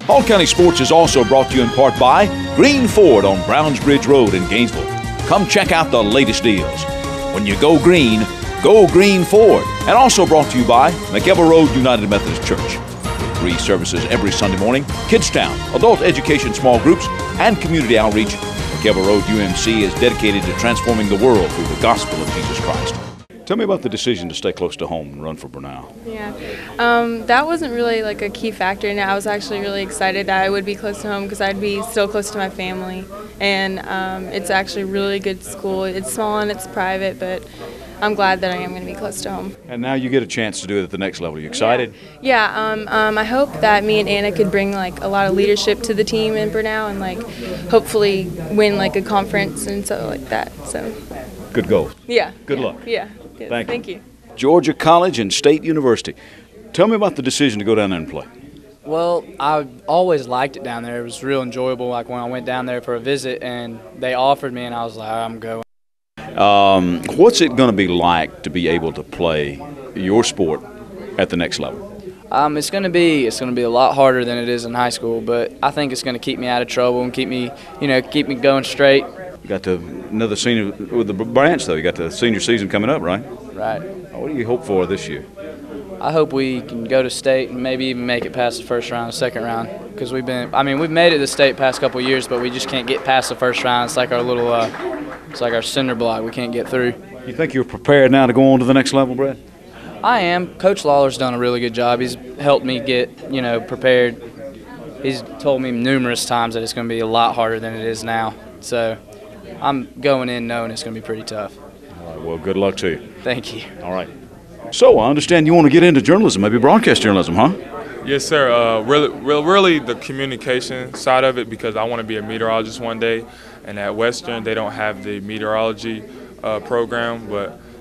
Hall County Sports is also brought to you in part by Green Ford on Browns Bridge Road in Gainesville. Come check out the latest deals. When you go green Ford. And also brought to you by McEver Road United Methodist Church. Free services every Sunday morning, Kids Town, adult education small groups, and community outreach. McEver Road UMC is dedicated to transforming the world through the gospel of Jesus Christ. Tell me about the decision to stay close to home and run for Bernal. Yeah, that wasn't really like a key factor, and I was actually really excited that I would be close to home because I'd be still close to my family. And it's actually a really good school. It's small and it's private, but I'm glad that I am going to be close to home. And now you get a chance to do it at the next level. Are you excited? Yeah. I hope that me and Anna could bring like a lot of leadership to the team in Bernal and like hopefully win like a conference and so like that. So. Good goal. Yeah. Good luck. Yeah. Good. Thank you. Georgia College and State University. Tell me about the decision to go down there and play. Well, I've always liked it down there. It was real enjoyable. Like when I went down there for a visit and they offered me, and I was like, I'm going. What's it going to be like to be able to play your sport at the next level? It's going to be a lot harder than it is in high school, but I think it's going to keep me out of trouble and keep me going straight. You got another senior with the branch, though. You got the senior season coming up, right? Right. What do you hope for this year? I hope we can go to state and maybe even make it past the first round, second round, because we've made it to state past couple of years, but we just can't get past the first round. It's like our little, it's like our cinder block. We can't get through. You think you're prepared now to go on to the next level, Brad? I am. Coach Lawler's done a really good job. He's helped me get, prepared. He's told me numerous times that it's going to be a lot harder than it is now. So I'm going in knowing it's going to be pretty tough. All right, well, good luck to you. Thank you. All right. So I understand you want to get into journalism, maybe broadcast journalism, huh? Yes, sir. Really the communication side of it, because I want to be a meteorologist one day. And at Western, they don't have the meteorology program,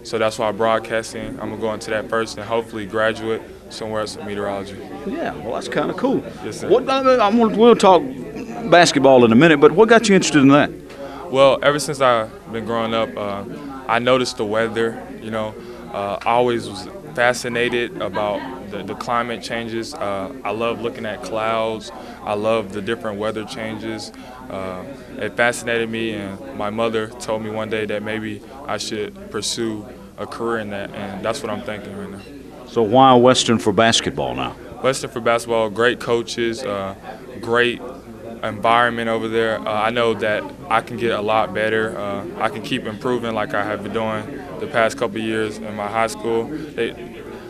so that's why broadcasting, I'm going to go into that first and hopefully graduate somewhere else in meteorology. Yeah, well, that's kind of cool. Yes, sir. We'll talk basketball in a minute, but what got you interested in that? Well, ever since I've been growing up, I noticed the weather, I always was fascinated about the climate changes. I love looking at clouds. I love the different weather changes. It fascinated me, and my mother told me one day that maybe I should pursue a career in that, and that's what I'm thinking right now. So why Western for basketball now? Western for basketball, great coaches, great environment over there. I know that I can get a lot better. I can keep improving like I have been doing the past couple of years in my high school.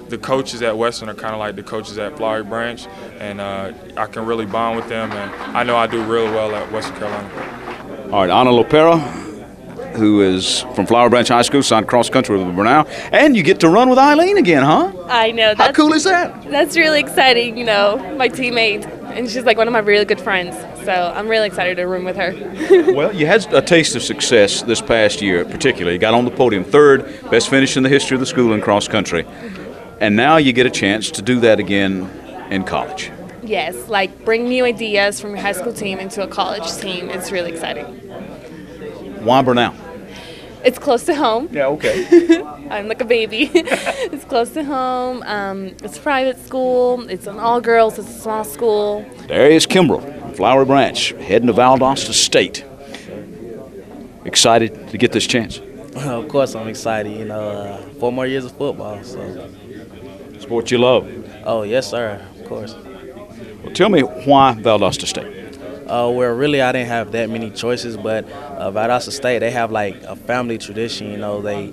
The coaches at Western are kind of like the coaches at Flowery Branch, and I can really bond with them, and I know I do really well at Western Carolina. All right, Ana Lopera, who is from Flowery Branch High School, signed cross country with Bernal, and you get to run with Eileen again, huh? I know. How cool is that? That's really exciting, my teammate, and she's like one of my really good friends, so I'm really excited to room with her. Well, you had a taste of success this past year, particularly. You got on the podium, third best finish in the history of the school in cross country, and now you get a chance to do that again in college. Yes, bring new ideas from your high school team into a college team. It's really exciting. Why Bernal? It's close to home. Yeah, okay. I'm like a baby. It's close to home. It's a private school. It's an all-girls. It's a small school. Darius Kimbrell, Flowery Branch, heading to Valdosta State. Excited to get this chance? Of course I'm excited. 4 more years of football. So. Sport you love? Oh, yes, sir. Of course. Well, tell me why Valdosta State? Really, I didn't have that many choices, but Valdosta State, they have like a family tradition. They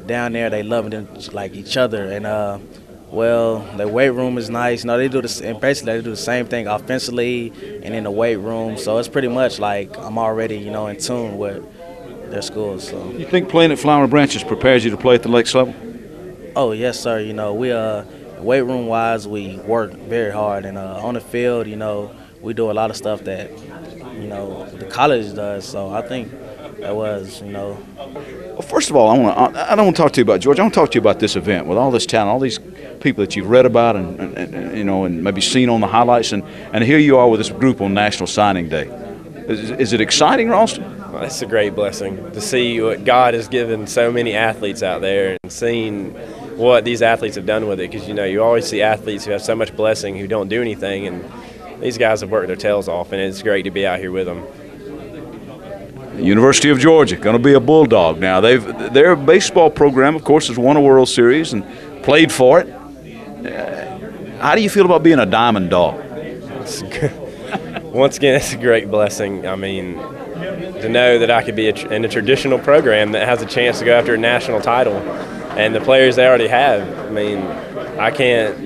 down there, they love them like each other, and the weight room is nice. They do this, and basically they do the same thing offensively and in the weight room. So it's pretty much like I'm already, in tune with their schools. So you think playing at Flowery Branches prepares you to play at the next level? Oh yes, sir. We weight room wise, we work very hard, and on the field, we do a lot of stuff that, the college does. So I think that was, Well, first of all, I don't want to talk to you about Georgia. I want to talk to you about this event with all this talent, all these people that you've read about and maybe seen on the highlights, and here you are with this group on National Signing Day. Is it exciting, Ralston? Well, it's a great blessing to see what God has given so many athletes out there and seeing what these athletes have done with it, because you always see athletes who have so much blessing who don't do anything, and these guys have worked their tails off, and it's great to be out here with them. University of Georgia, going to be a Bulldog now. Their baseball program, of course, has won a World Series and played for it. How do you feel about being a Diamond Dog? Once again, it's a great blessing. I mean, to know that I could be in a traditional program that has a chance to go after a national title, and the players they already have. I mean, I can't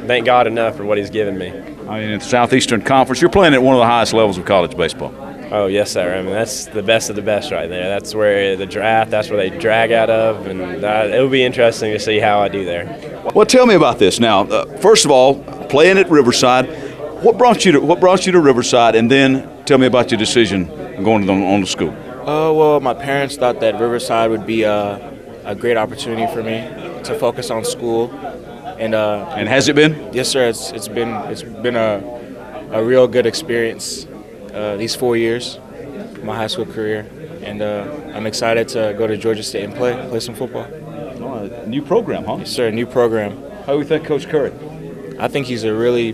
thank God enough for what He's given me. I mean, in the Southeastern Conference, you're playing at one of the highest levels of college baseball. Oh, yes, sir. I mean, that's the best of the best right there. That's where the draft, that's where they drag out of, and it'll be interesting to see how I do there. Well, tell me about this now. First of all, playing at Riverside, what brought you to Riverside, and then tell me about your decision going on to school. Well, my parents thought that Riverside would be a great opportunity for me to focus on school, and has it been? Yes, sir. It's been a real good experience. These 4 years, my high school career, and I'm excited to go to Georgia State and play some football. New program, huh? Yes, sir, new program. How do you think Coach Curry? I think he's a really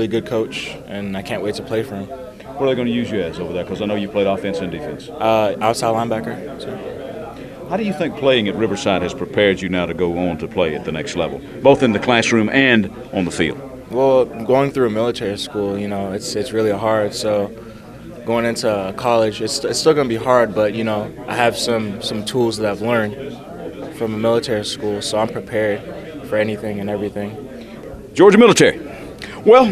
good coach, and I can't wait to play for him. What are they going to use you as over there? Because I know you played offense and defense. Outside linebacker. So. How do you think playing at Riverside has prepared you now to go on to play at the next level, both in the classroom and on the field? Well, going through a military school, it's really hard. So going into college, it's still going to be hard, but, I have some tools that I've learned from a military school, so I'm prepared for anything and everything. Georgia military. Well,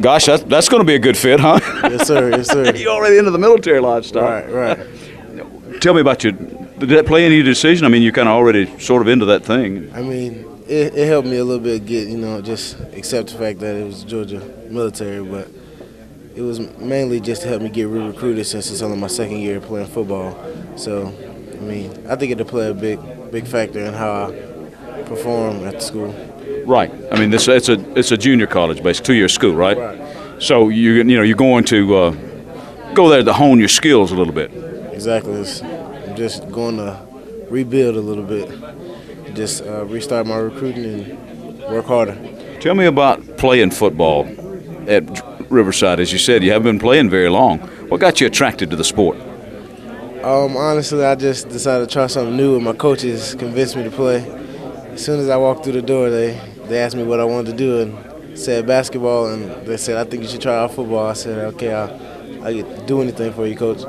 gosh, that's going to be a good fit, huh? Yes, sir. Yes, sir. You're already into the military lifestyle. Right. Tell me about did that play any decision? I mean, you're kind of already sort of into that thing. I mean, it helped me a little bit get, just accept the fact that it was Georgia military, but it was mainly just to help me get re-recruited since it's only my second year playing football. So, I mean, I think it'll play a big factor in how I perform at the school. Right. I mean, it's a junior college, basically, 2-year school, right? Right. So you're going to go there to hone your skills a little bit. Exactly. I'm just going to rebuild a little bit, just restart my recruiting and work harder. Tell me about playing football at Riverside. As you said, you haven't been playing very long. What got you attracted to the sport? Honestly, I just decided to try something new, and my coaches convinced me to play. As soon as I walked through the door, they asked me what I wanted to do and said basketball, and they said, I think you should try out football. I said, okay, I'll do anything for you, coach.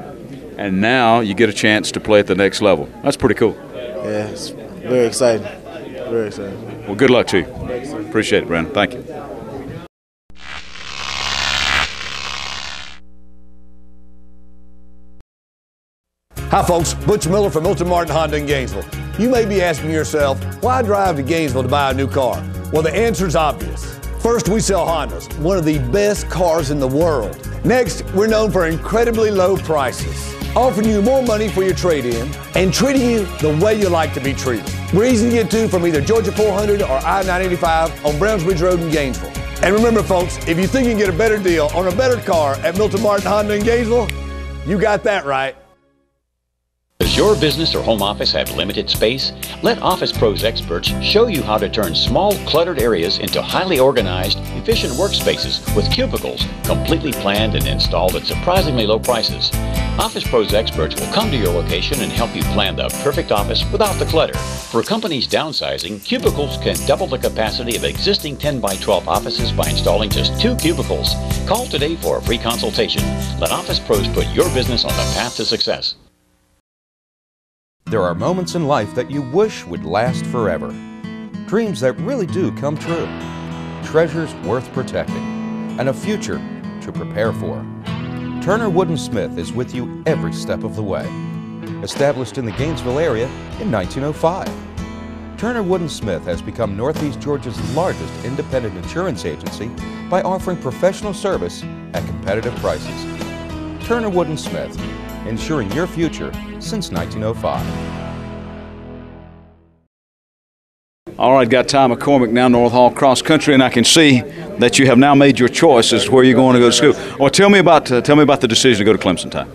And now you get a chance to play at the next level. That's pretty cool. Yeah, it's very exciting. Very exciting. Well, good luck to you. Appreciate it, Brandon. Thank you. Hi folks, Butch Miller from Milton Martin Honda in Gainesville. You may be asking yourself, why drive to Gainesville to buy a new car? Well, the answer is obvious. First, we sell Hondas, one of the best cars in the world. Next, we're known for incredibly low prices, offering you more money for your trade-in and treating you the way you like to be treated. We're easy to get to from either Georgia 400 or I-985 on Browns Bridge Road in Gainesville. And remember folks, if you think you can get a better deal on a better car at Milton Martin Honda in Gainesville, you got that right. Does your business or home office have limited space? Let Office Pros experts show you how to turn small, cluttered areas into highly organized, efficient workspaces with cubicles completely planned and installed at surprisingly low prices. Office Pros experts will come to your location and help you plan the perfect office without the clutter. For companies downsizing, cubicles can double the capacity of existing 10 by 12 offices by installing just 2 cubicles. Call today for a free consultation. Let Office Pros put your business on the path to success. There are moments in life that you wish would last forever. Dreams that really do come true. Treasures worth protecting. And a future to prepare for. Turner Wood & Smith is with you every step of the way. Established in the Gainesville area in 1905. Turner Wood & Smith has become Northeast Georgia's largest independent insurance agency by offering professional service at competitive prices. Turner Wood & Smith, ensuring your future since 1905. All right, got Ty McCormick now, North Hall Cross Country, and I can see that you have now made your choice as to where you're going to go to school. Well, tell me about the decision to go to Clemson, Ty.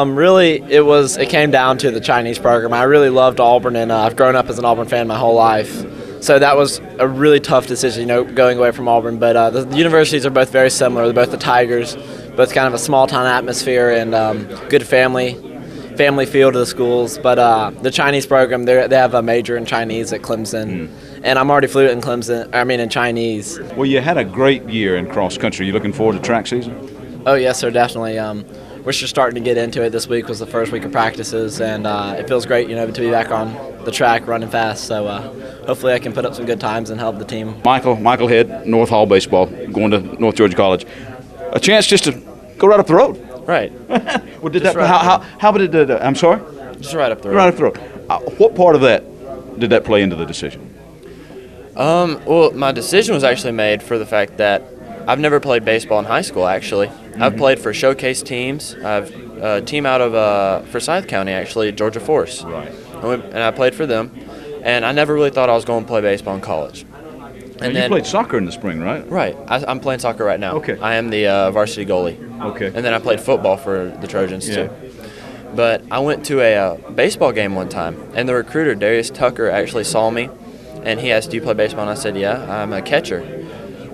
Really, it came down to the Chinese program. I really loved Auburn, and I've grown up as an Auburn fan my whole life. So that was a really tough decision, going away from Auburn. But the universities are both very similar. They're both the Tigers, both kind of a small-town atmosphere and good family feel to the schools. But the Chinese program, they have a major in Chinese at Clemson. And I'm already fluent in Chinese. Well, you had a great year in cross country. You looking forward to track season? Oh, yes, sir, definitely. We're just starting to get into it. This week was the first week of practices, and it feels great, to be back on the track running fast. So hopefully I can put up some good times and help the team. Michael Head, North Hall baseball, going to North Georgia College. A chance just to go right up the road. Right. Well, did that? How did it? I'm sorry. Just right up the road. Right up the road. What part of that did that play into the decision? Well, my decision was actually made for the fact that I've never played baseball in high school, actually. I've played for showcase teams. I've a team out of Forsyth County, actually, Georgia Force. Right. And I played for them. And I never really thought I was going to play baseball in college. And you played soccer in the spring, right? Right. I'm playing soccer right now. Okay. I am the varsity goalie. Okay. And then I played football for the Trojans, too. But I went to a baseball game one time, and the recruiter, Darius Tucker, actually saw me. And he asked, "Do you play baseball?" And I said, "Yeah, I'm a catcher."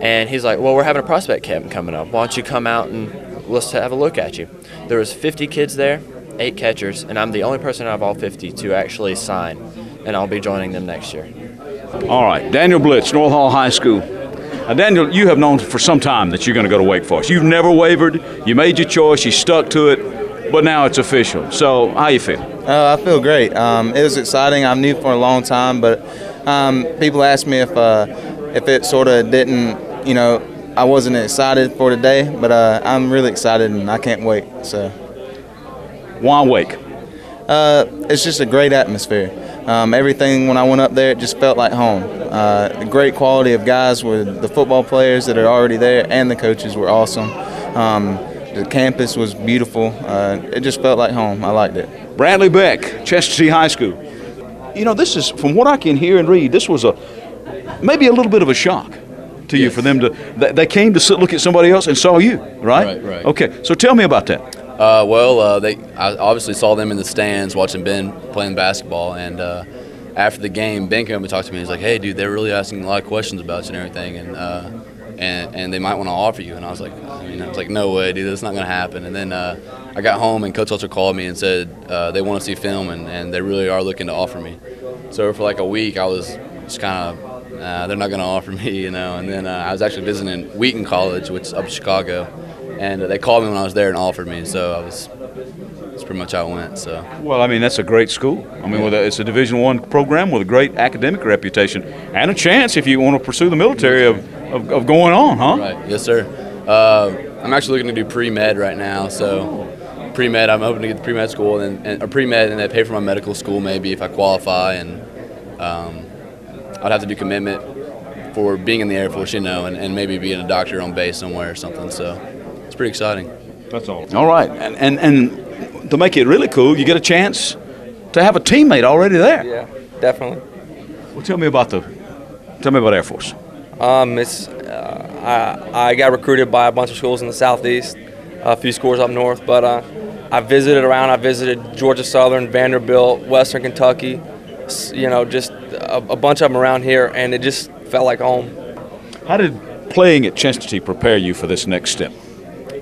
And he's like, "Well, we're having a prospect camp coming up. Why don't you come out and let's have a look at you?" There was 50 kids there, 8 catchers, and I'm the only person out of all 50 to actually sign. And I'll be joining them next year. All right, Daniel Blitz, North Hall High School. Now, Daniel, you have known for some time that you're going to go to Wake Forest. You've never wavered. You made your choice. You stuck to it. But now it's official. So how you feel? I feel great. It was exciting. I knew for a long time, but people asked me if it sort of didn't, I wasn't excited for today, but I'm really excited and I can't wait. So, why Wake? It's just a great atmosphere. Everything when I went up there, it just felt like home. The great quality of guys with the football players that are already there, and the coaches were awesome. The campus was beautiful. It just felt like home. I liked it. Bradley Beck, Chestatee High School. This is, from what I can hear and read, this was maybe a little bit of a shock to you for them to. They came to look at somebody else and saw you, right? Right. Okay, so tell me about that. I obviously saw them in the stands watching Ben playing basketball, and after the game, Ben came up and talked to me. He's like, "Hey, dude, they're really asking a lot of questions about you and everything, and they might want to offer you." And I was like, "No way, dude, that's not going to happen." And then I got home, and Coach Seltzer called me and said they want to see film, and they really are looking to offer me. So for like a week, I was just kind of, they're not going to offer me, And then I was actually visiting Wheaton College, which is up in Chicago. And they called me when I was there and offered me, so that's pretty much how it went. So. Well, that's a great school. It's a Division I program with a great academic reputation and a chance if you want to pursue the military of going on, huh? Right. Yes, sir. I'm actually looking to do pre-med right now. So pre-med, I'm hoping to get the pre-med school and pre-med, and they pay for my medical school maybe if I qualify, and I'd have to do commitment for being in the Air Force, and maybe being a doctor on base somewhere or something. So. It's pretty exciting. That's all. All right, and to make it really cool, you get a chance to have a teammate already there. Yeah, definitely. Well, tell me about Air Force. I got recruited by a bunch of schools in the Southeast, a few schools up north, but I visited around. I visited Georgia Southern, Vanderbilt, Western Kentucky, just a bunch of them around here, and it just felt like home. How did playing at Chestatee prepare you for this next step?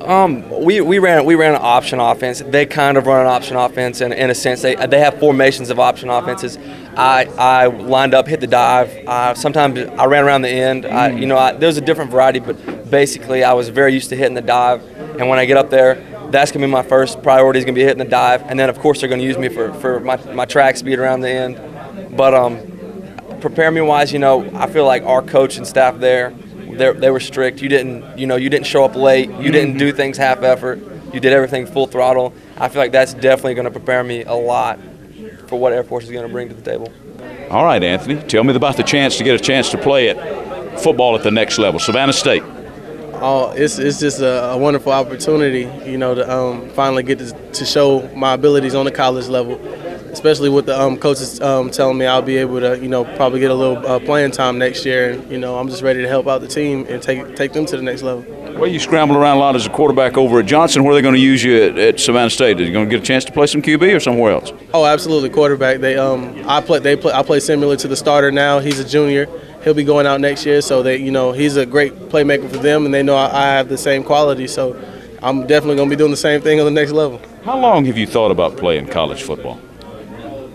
We ran an option offense. They kind of run an option offense in a sense. They have formations of option offenses. I lined up, hit the dive. Sometimes I ran around the end. There was a different variety, but basically I was very used to hitting the dive. And when I get up there, that's going to be my first priority is going to be hitting the dive. And then, of course, they're going to use me for my track speed around the end. But prepare me wise, I feel like our coach and staff there, they were strict. You didn't show up late. You didn't do things half effort. You did everything full throttle. I feel like that's definitely going to prepare me a lot for what Air Force is going to bring to the table. All right, Anthony, tell me about the chance to play at football at the next level, Savannah State. Oh, it's just a wonderful opportunity, to finally get to show my abilities on the college level. Especially with the coaches telling me I'll be able to, probably get a little playing time next year. And, I'm just ready to help out the team and take them to the next level. Well, you scramble around a lot as a quarterback over at Johnson. Where are they going to use you at Savannah State? Are you going to get a chance to play some QB or somewhere else? Oh, absolutely, quarterback. I play similar to the starter now. He's a junior. He'll be going out next year, so he's a great playmaker for them, and they know I have the same quality. So I'm definitely going to be doing the same thing on the next level. How long have you thought about playing college football?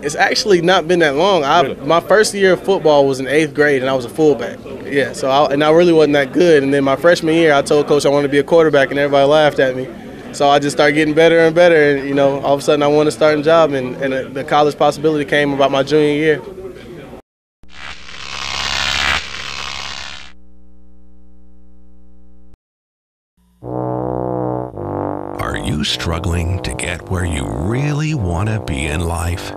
It's actually not been that long. My first year of football was in 8th grade, and I was a fullback. Yeah, so I really wasn't that good. And then my freshman year, I told Coach I wanted to be a quarterback, and everybody laughed at me. So I just started getting better and better, and all of a sudden I won a starting job, and the college possibility came about my junior year. Are you struggling to get where you really want to be in life?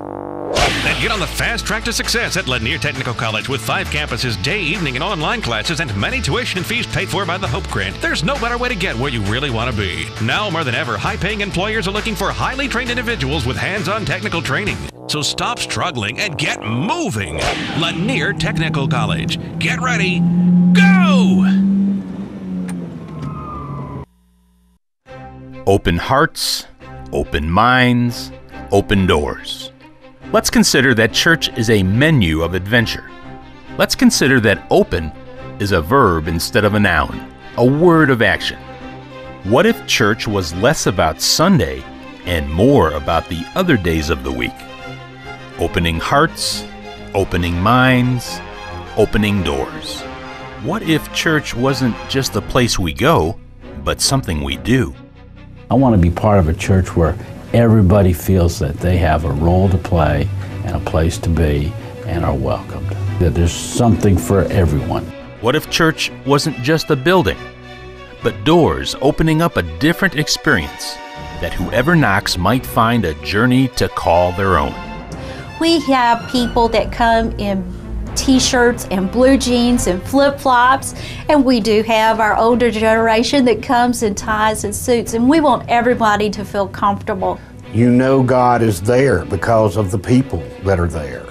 Then get on the fast track to success at Lanier Technical College with 5 campuses, day, evening, and online classes, and many tuition and fees paid for by the Hope Grant. There's no better way to get where you really want to be. Now more than ever, high-paying employers are looking for highly trained individuals with hands-on technical training. So stop struggling and get moving. Lanier Technical College. Get ready. Go! Open hearts, open minds, open doors. Let's consider that church is a menu of adventure. Let's consider that open is a verb instead of a noun, a word of action. What if church was less about Sunday and more about the other days of the week? Opening hearts, opening minds, opening doors. What if church wasn't just a place we go, but something we do? I want to be part of a church where everybody feels that they have a role to play and a place to be and are welcomed. That there's something for everyone. What if church wasn't just a building, but doors opening up a different experience that whoever knocks might find a journey to call their own? We have people that come in t-shirts and blue jeans and flip-flops, and we do have our older generation that comes in ties and suits, and we want everybody to feel comfortable. You know God is there because of the people that are there,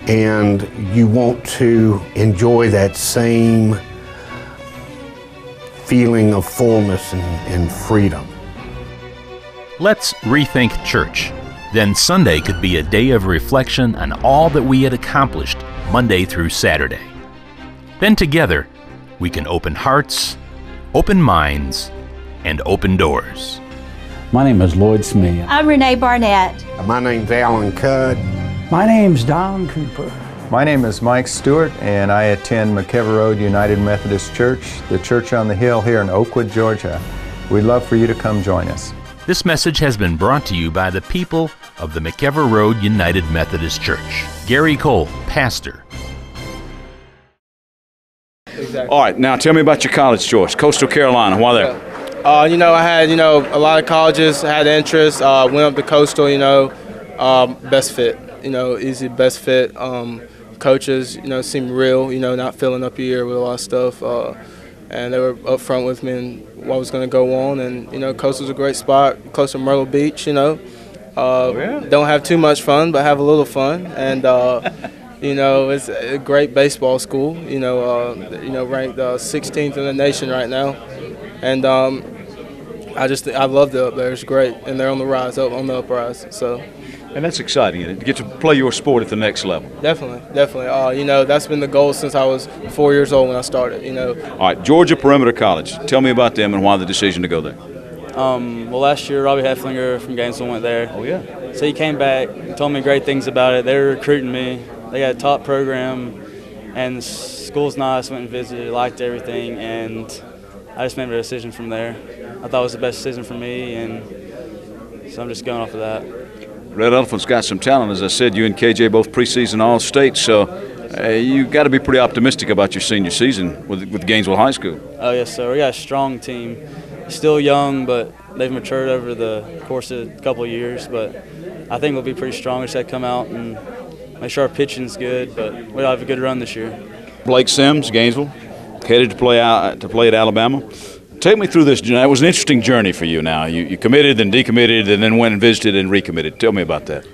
and you want to enjoy that same feeling of fullness and freedom. Let's rethink church. Then Sunday could be a day of reflection on all that we had accomplished Monday through Saturday. Then together, we can open hearts, open minds, and open doors. My name is Lloyd Smith. I'm Renee Barnett. My name's Alan Cudd. My name's Don Cooper. My name is Mike Stewart, and I attend McKever Road United Methodist Church, the church on the hill here in Oakwood, Georgia. We'd love for you to come join us. This message has been brought to you by the people of the McKever Road United Methodist Church. Gary Cole, pastor. All right, now tell me about your college choice, Coastal Carolina. Why there? I had, a lot of colleges, had interest, went up to Coastal, best fit, easy best fit. Coaches, seemed real, not filling up a year with a lot of stuff. And they were up front with me and what was going to go on. And, Coastal's a great spot, close to Myrtle Beach, Don't have too much fun, but have a little fun. And, it's a great baseball school, ranked 16th in the nation right now. And I loved it up there. It's great. And they're on the rise, on the uprise. So. And that's exciting, to get to play your sport at the next level. Definitely. That's been the goal since I was 4 years old when I started, All right, Georgia Perimeter College. Tell me about them and why the decision to go there. Well, last year, Robbie Hefflinger from Gainesville went there. Oh, yeah. So he came back and told me great things about it. They were recruiting me. They got a top program, and the school's nice. Went and visited, liked everything, and I just made a decision from there. I thought it was the best decision for me, and so I'm just going off of that. Red Elephant's got some talent. As I said, you and KJ both preseason All-State, so you got to be pretty optimistic about your senior season with Gainesville High School. Oh, yes, sir. We got a strong team. Still young, but they've matured over the course of a couple of years. But I think we'll be pretty strong. We just have to come out and make sure our pitching's good, but we'll have a good run this year. Blake Sims, Gainesville, headed to play at Alabama. Take me through this. It was an interesting journey for you now. You committed, then decommitted, and then went and visited and recommitted. Tell me about that.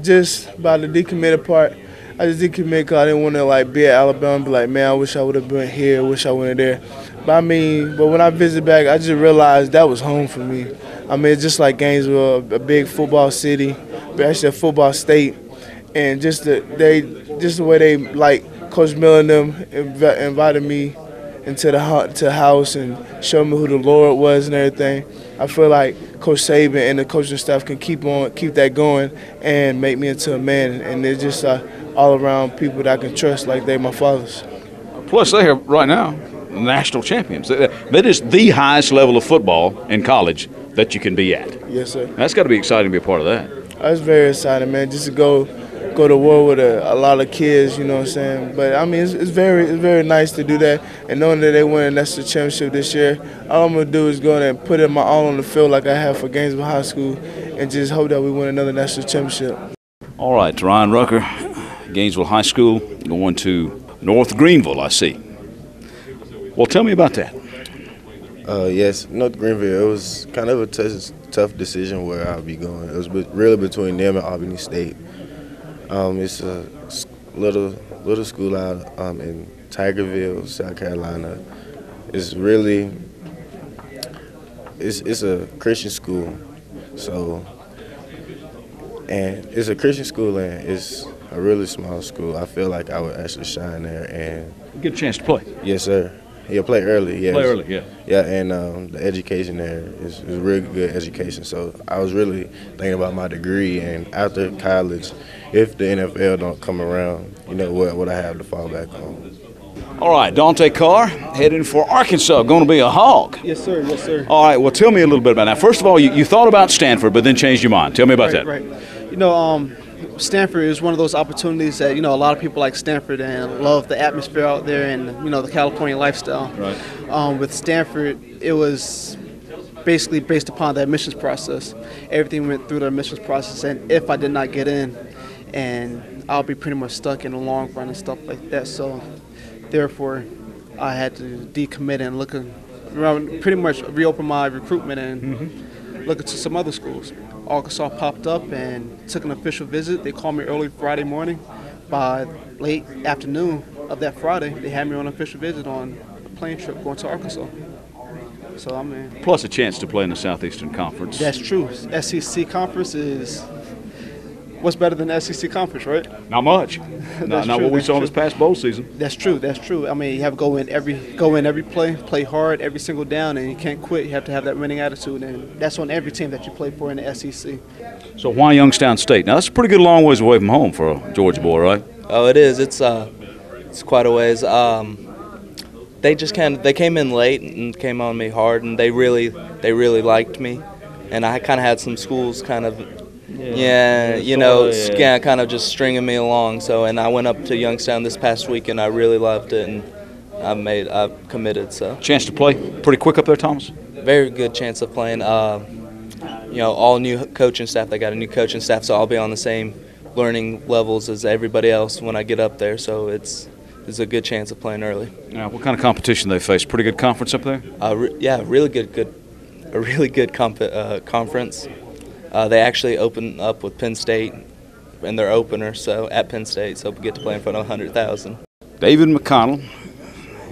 Just about the decommitted part, I just decommitted because I didn't want to be at Alabama and be like, man, I wish I would have been here, wish I went there. But when I visit back, I just realized that was home for me. It's just like Gainesville, a big football city, but actually a football state, and just the way they, like Coach Miller and them invited me into the house and showed me who the Lord was and everything. I feel like Coach Saban and the coaching staff can keep that going and make me into a man, and they're just all around people that I can trust like they're my fathers. Plus, they are right now national champions. That is the highest level of football in college that you can be at. Yes, sir. That's got to be exciting to be a part of that. That's very exciting, man, just to go to war with a lot of kids, you know what I'm saying? But, it's very nice to do that, and knowing that they win a national championship this year, all I'm going to do is go in and put in my all on the field like I have for Gainesville High School and just hope that we win another national championship. All right, Ryan Rucker, Gainesville High School, going to North Greenville, I see. Well, tell me about that. Yes, North Greenville, it was kind of a tough decision where I'll be going. It was really between them and Albany State. It's a little school out in Tigerville, South Carolina. It's a Christian school, and it's a Christian school and it's a really small school. I feel like I would actually shine there and get a chance to play. Yes, sir. Yeah, play early. Yes. Play early, yeah. Yeah, and the education there is really good education. So I was really thinking about my degree, and after college, if the NFL don't come around, what I have to fall back on. All right, Dante Carr heading for Arkansas, going to be a Hog. Yes, sir. Yes, sir. All right, well, tell me a little bit about that. First of all, you thought about Stanford, but then changed your mind. Tell me about that. Right. Stanford is one of those opportunities that, a lot of people like Stanford and love the atmosphere out there and, the California lifestyle. Right. With Stanford, it was basically based upon the admissions process. Everything went through the admissions process, and if I did not get in, and I'll be pretty much stuck in the long run and stuff like that. So, therefore, I had to decommit and look around, pretty much reopen my recruitment and look into some other schools. Arkansas popped up and took an official visit. They called me early Friday morning. By late afternoon of that Friday, they had me on an official visit on a plane trip going to Arkansas. So I'm in. Plus a chance to play in the Southeastern Conference. That's true. SEC Conference is what's better than the SEC Conference, right? Not much. not what we saw this past bowl season. That's true. That's true. You have to go in every play hard every single down, and you can't quit. You have to have that winning attitude, and that's on every team that you play for in the SEC. So why Youngstown State? Now that's a pretty good long ways away from home for a Georgia boy, right? Oh, it is. It's quite a ways. They came in late and came on me hard, and they really liked me, and I kind of had some schools kind of. Kind of just stringing me along. So, and I went up to Youngstown this past week, and I really loved it, and I've committed. So, chance to play pretty quick up there, Thomas. Very good chance of playing. All new coaching staff. They got a new coaching staff, so I'll be on the same learning levels as everybody else when I get up there. So it's a good chance of playing early. Now, what kind of competition they face? Pretty good conference up there. Really good conference. They actually open up with Penn State in their opener, so at Penn State, so we get to play in front of 100,000. David McConnell,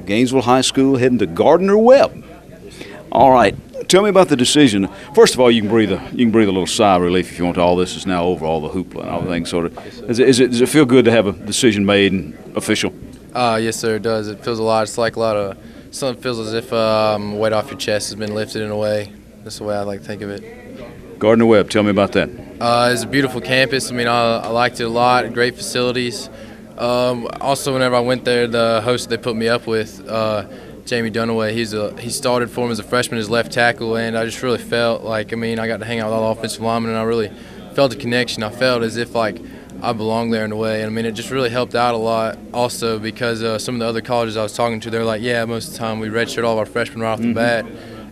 Gainesville High School, heading to Gardner-Webb. All right, tell me about the decision. First of all, you can breathe a little sigh of relief if you want. All this is now over, all the hoopla and everything. Sort of, does it feel good to have a decision made and official? Yes, sir, it does. It feels a lot. It's like a lot of something feels as if weight off your chest has been lifted in a way. That's the way I like to think of it. Gardner-Webb, tell me about that. It's a beautiful campus. I liked it a lot. Great facilities. Also, whenever I went there, the host they put me up with, Jamie Dunaway, he started for him as a freshman as left tackle, and I just really felt like, I got to hang out with all the offensive linemen, and I really felt a connection. I felt as if I belonged there in a way, and it just really helped out a lot. Also, because some of the other colleges I was talking to, they're like, yeah, most of the time we redshirt all of our freshmen right off the bat.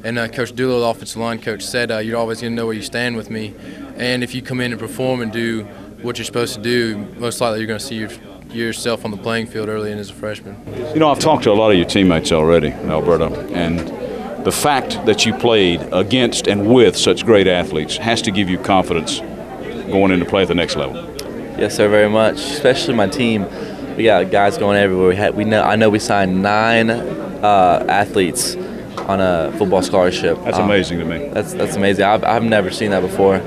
And Coach Doolittle, the offensive line coach, said you're always going to know where you stand with me. And if you come in and perform and do what you're supposed to do, most likely you're going to see yourself on the playing field early in as a freshman. I've talked to a lot of your teammates already, Alberto, and the fact that you played against and with such great athletes has to give you confidence going into play at the next level. Yes, sir, very much, especially my team. We got guys going everywhere. I know we signed 9 athletes on a football scholarship. That's amazing to me. That's amazing. I've never seen that before.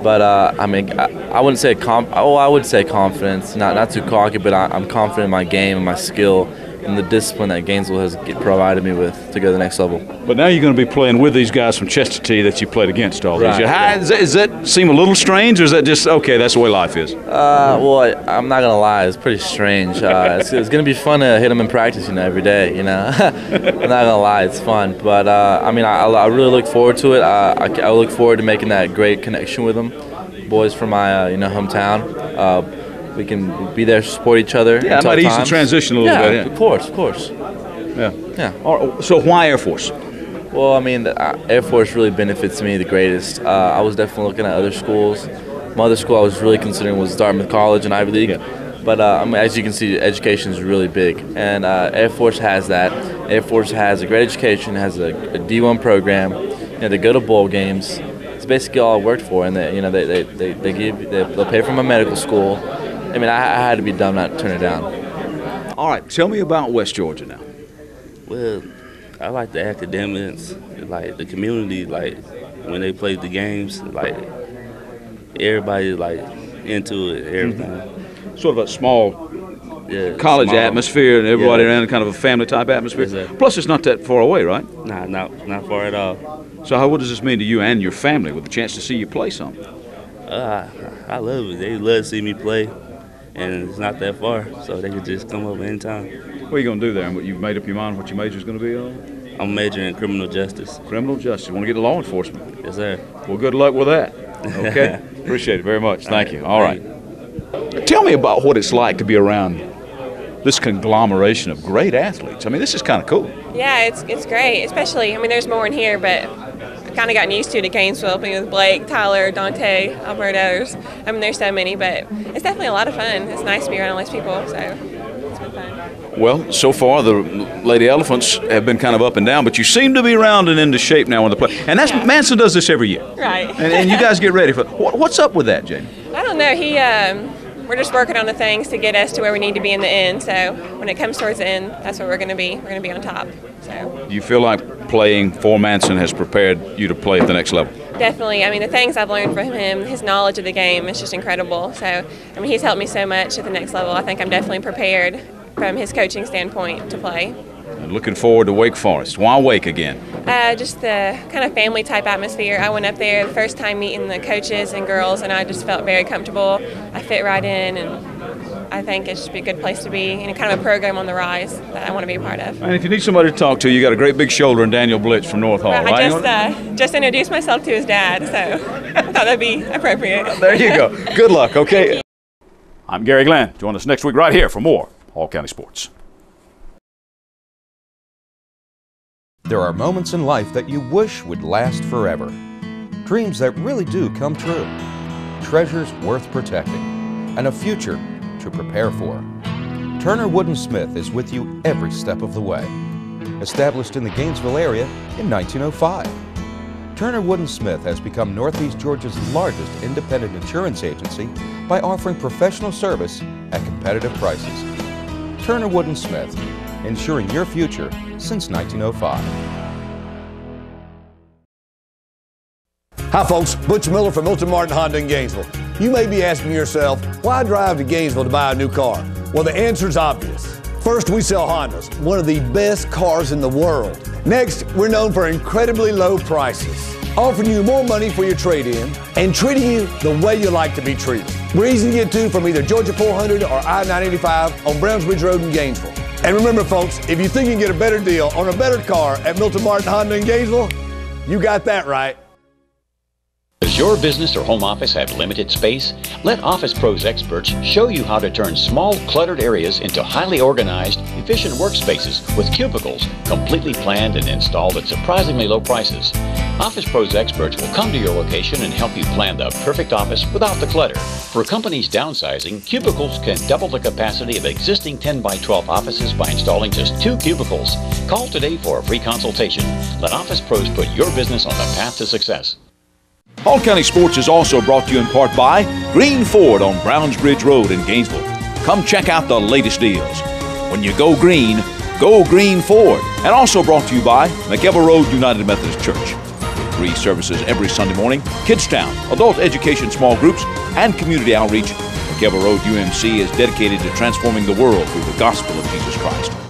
But I mean, I wouldn't say I would say confidence. Not too cocky, but I'm confident in my game and my skill and the discipline that Gainesville has provided me with to go to the next level. But now you're going to be playing with these guys from Chestatee that you played against all these years. Right. Does that seem a little strange, or is that just, okay, that's the way life is? Well, I'm not going to lie. It's pretty strange. It's going to be fun to hit them in practice, every day, I'm not going to lie. It's fun. But, I mean, I really look forward to it. I look forward to making that great connection with them. Boys from my, hometown. We can be there to support each other. Yeah, it might ease the transition a little bit. Yeah, of course. Yeah. All right, so why Air Force? Well, I mean, the Air Force really benefits me the greatest. I was definitely looking at other schools. My other school I was really considering was Dartmouth College and Ivy League. Yeah. But I mean, as you can see, education is really big, and Air Force has that. Air Force has a great education, has a D1 program. They go to bowl games. It's basically all I worked for, and they'll pay for my medical school. I mean, I had to be dumb not to turn it down. All right, tell me about West Georgia now. Well, I like the academics, like the community, like when they play the games, like everybody like into it, everything. Sort of a small college atmosphere, and everybody around, kind of a family type atmosphere. Exactly. Plus, it's not that far away, right? Nah, not far at all. So what does this mean to you and your family with the chance to see you play some? I love it. They love to see me play. And it's not that far, so they could just come up anytime. What are you going to do there? You've made up your mind what your major is going to be on? I'm majoring in criminal justice. Criminal justice. You want to get to law enforcement? Yes, sir. Well, good luck with that. Okay. Appreciate it very much. Thank you. All right. Tell me about what it's like to be around this conglomeration of great athletes. I mean, this is kind of cool. Yeah, it's great, especially, I mean, there's more in here, but kind of gotten used to Gainesville, being with Blake, Tyler, Dante, Alberto's. I mean, there's so many, but it's definitely a lot of fun. It's nice to be around all these people, so it's been fun. Well, so far the Lady Elephants have been kind of up and down, but you seem to be rounding into shape now on the play. And that's Manson does this every year. Right. And you guys get ready for it. What's up with that, Jamie? I don't know. We're just working on the things to get us to where we need to be in the end. So when it comes towards the end, that's where we're going to be. We're going to be on top. So. Do you feel like playing for Manson has prepared you to play at the next level? Definitely. I mean, the things I've learned from him, his knowledge of the game is just incredible. So, I mean, he's helped me so much at the next level. I think I'm definitely prepared from his coaching standpoint to play. And looking forward to Wake Forest. Why Wake again? Just the kind of family type atmosphere. I went up there the first time meeting the coaches and girls, and I just felt very comfortable. I fit right in, and I think it should be a good place to be, and kind of a program on the rise that I want to be a part of. And if you need somebody to talk to, you got a great big shoulder in Daniel Blitz from North Hall, right? I just introduced myself to his dad, so I thought that'd be appropriate. There you go. Good luck, okay? I'm Gary Glenn. Join us next week right here for more All County Sports. There are moments in life that you wish would last forever. Dreams that really do come true. Treasures worth protecting. And a future to prepare for. Turner Wood & Smith is with you every step of the way. Established in the Gainesville area in 1905. Turner Wood & Smith has become Northeast Georgia's largest independent insurance agency by offering professional service at competitive prices. Turner Wood & Smith, ensuring your future since 1905. Hi folks, Butch Miller from Milton Martin Honda in Gainesville. You may be asking yourself, why drive to Gainesville to buy a new car? Well, the answer is obvious. First, we sell Hondas, one of the best cars in the world. Next, we're known for incredibly low prices, offering you more money for your trade-in and treating you the way you like to be treated. We're easy to get to from either Georgia 400 or I-985 on Brownsbridge Road in Gainesville. And remember folks, if you think you can get a better deal on a better car at Milton Martin Honda in Gainesville, you got that right. Does your business or home office have limited space? Let Office Pros experts show you how to turn small, cluttered areas into highly organized, efficient workspaces with cubicles completely planned and installed at surprisingly low prices. Office Pros experts will come to your location and help you plan the perfect office without the clutter. For companies downsizing, cubicles can double the capacity of existing 10 by 12 offices by installing just 2 cubicles. Call today for a free consultation. Let Office Pros put your business on the path to success. All County Sports is also brought to you in part by Green Ford on Brownsbridge Road in Gainesville. Come check out the latest deals. When you go green Go Green Forward, and also brought to you by McEver Road United Methodist Church. With 3 services every Sunday morning, Kids Town, adult education small groups, and community outreach, McEver Road UMC is dedicated to transforming the world through the gospel of Jesus Christ.